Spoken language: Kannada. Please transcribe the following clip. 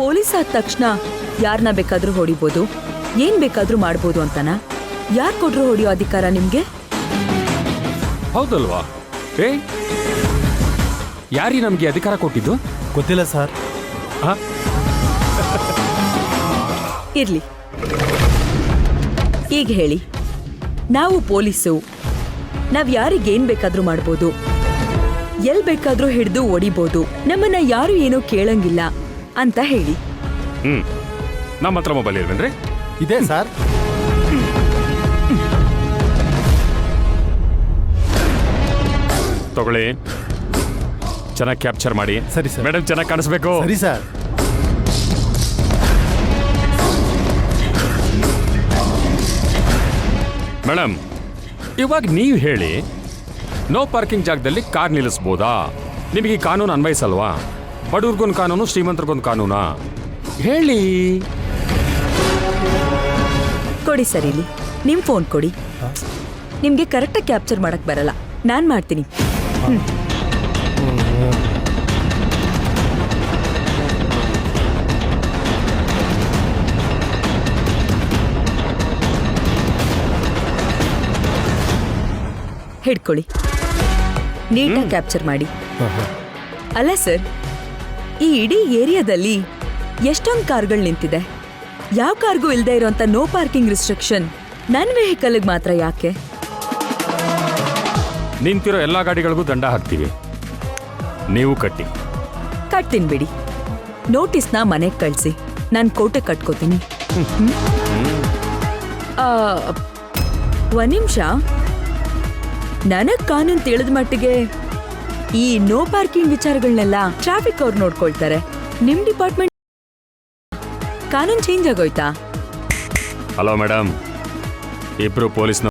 ಪೊಲೀಸ್ ಆದ ತಕ್ಷಣ ಯಾರನ್ನ ಬೇಕಾದ್ರೂ ಹೊಡಿಬೋದು, ಏನ್ ಬೇಕಾದ್ರೂ ಮಾಡ್ಬೋದು ಅಂತನಾ? ಯಾರ್ ಕೊಟ್ರು ಹೊಡಿಯೋ ಅಧಿಕಾರ ನಿಮ್ಗೆ? ಹೌದಲ್ವಾ? ಯಾರೀ ನಮ್ಗೆ ಅಧಿಕಾರ ಕೊಟ್ಟಿದ್ದು? ಗೊತ್ತಿಲ್ಲ ಸರ್. ಇರ್ಲಿ, ಈಗ ಹೇಳಿ, ನಾವು ಪೊಲೀಸು, ನಾವ್ ಯಾರಿಗೇನ್ ಬೇಕಾದ್ರೂ ಮಾಡ್ಬೋದು, ಎಲ್ ಬೇಕಾದ್ರೂ ಹಿಡಿದು ಹೊಡಿಬೋದು, ನಮ್ಮನ್ನ ಯಾರು ಏನೋ ಕೇಳಂಗಿಲ್ಲ ಅಂತ ಹೇಳಿ. ನಮ್ಮ ಹತ್ರ ಮೊಬೈಲ್ ಇಲ್ವೇನ್ರಿ? ಇದೆ ಸರ್. ತಗೊಳ್ಳಿ, ಚೆನ್ನಾಗಿ ಕ್ಯಾಪ್ಚರ್ ಮಾಡಿ. ಸರಿ ಸರ್. ಮೇಡಮ್ ಚೆನ್ನಾಗಿ ಕಾಣಿಸ್ಬೇಕು. ಸರಿ ಸರ್. ಮೇಡಮ್, ಇವಾಗ ನೀವು ಹೇಳಿ, ನೋ ಪಾರ್ಕಿಂಗ್ ಜಾಗದಲ್ಲಿ ಕಾರ್ ನಿಲ್ಲಿಸ್ಬೋದಾ? ನಿಮಗೆ ಈ ಕಾನೂನು ಅನ್ವಯಿಸಲ್ವಾ? ಬಡವ್ರಿಗೊಂದು ಕಾನೂನು, ಶ್ರೀಮಂತರಿಗೊಂದು ಕಾನೂನಾ? ಹೇಳಿ. ಕೊಡಿ ಸರ್, ಇಲ್ಲಿ ನಿಮ್ ಫೋನ್ ಕೊಡಿ. ನಿಮ್ಗೆ ಕರೆಕ್ಟಾಗಿ ಕ್ಯಾಪ್ಚರ್ ಮಾಡಕ್ ಬರಲ್ಲ, ನಾನ್ ಮಾಡ್ತೀನಿ. ಹಿಡ್ಕೊಳ್ಳಿ, ನೀಟಾಗಿ ಕ್ಯಾಪ್ಚರ್ ಮಾಡಿ. ಅಲ್ಲ ಸರ್, ಈ ಇಡೀ ಏರಿಯಾದಲ್ಲಿ ಎಷ್ಟೊಂದು ಕಾರ್ಗಳು ನಿಂತಿದೆ, ಯಾವ ಕಾರ್ಗೂ ಇಲ್ಲದೆ ಇರೋಂಥ ನೋ ಪಾರ್ಕಿಂಗ್ ರಿಸ್ಟ್ರಿಕ್ಷನ್ ನನ್ನ ವೆಹಿಕಲ್ಗೆ ಮಾತ್ರ ಯಾಕೆ? ನಿಂತಿರೋ ಎಲ್ಲ ಗಾಡಿಗಳಿಗೂ ದಂಡ ಹಾಕ್ತೀವಿ, ನೀವು ಕಟ್ಟಿ. ಕಟ್ತೀನಿ ಬಿಡಿ. ನೋಟಿಸ್ನ ಮನೆಗೆ ಕಳಿಸಿ, ನಾನು ಕೋರ್ಟಿಗೆ ಕಟ್ಕೋತೀನಿ. ಒಂದ್ ನಿಮಿಷ, ನನಗ್ ಕಾನೂನು ತಿಳಿದ ಮಟ್ಟಿಗೆ ಈ ನೋ ಪಾರ್ಕಿಂಗ್ ವಿಚಾರಗಳನ್ನೆಲ್ಲ ಟ್ರಾಫಿಕ್ ಅವ್ರು ನೋಡ್ಕೊಳ್ತಾರೆ. ನಿಮ್ ಡಿಪಾರ್ಟ್ಮೆಂಟ್ ಕಾನೂನು ಚೇಂಜ್ ಆಗೋಯ್ತಾ? ಹಲೋ ಮೇಡಮ್, ಇಬ್ರು ಪೊಲೀಸ್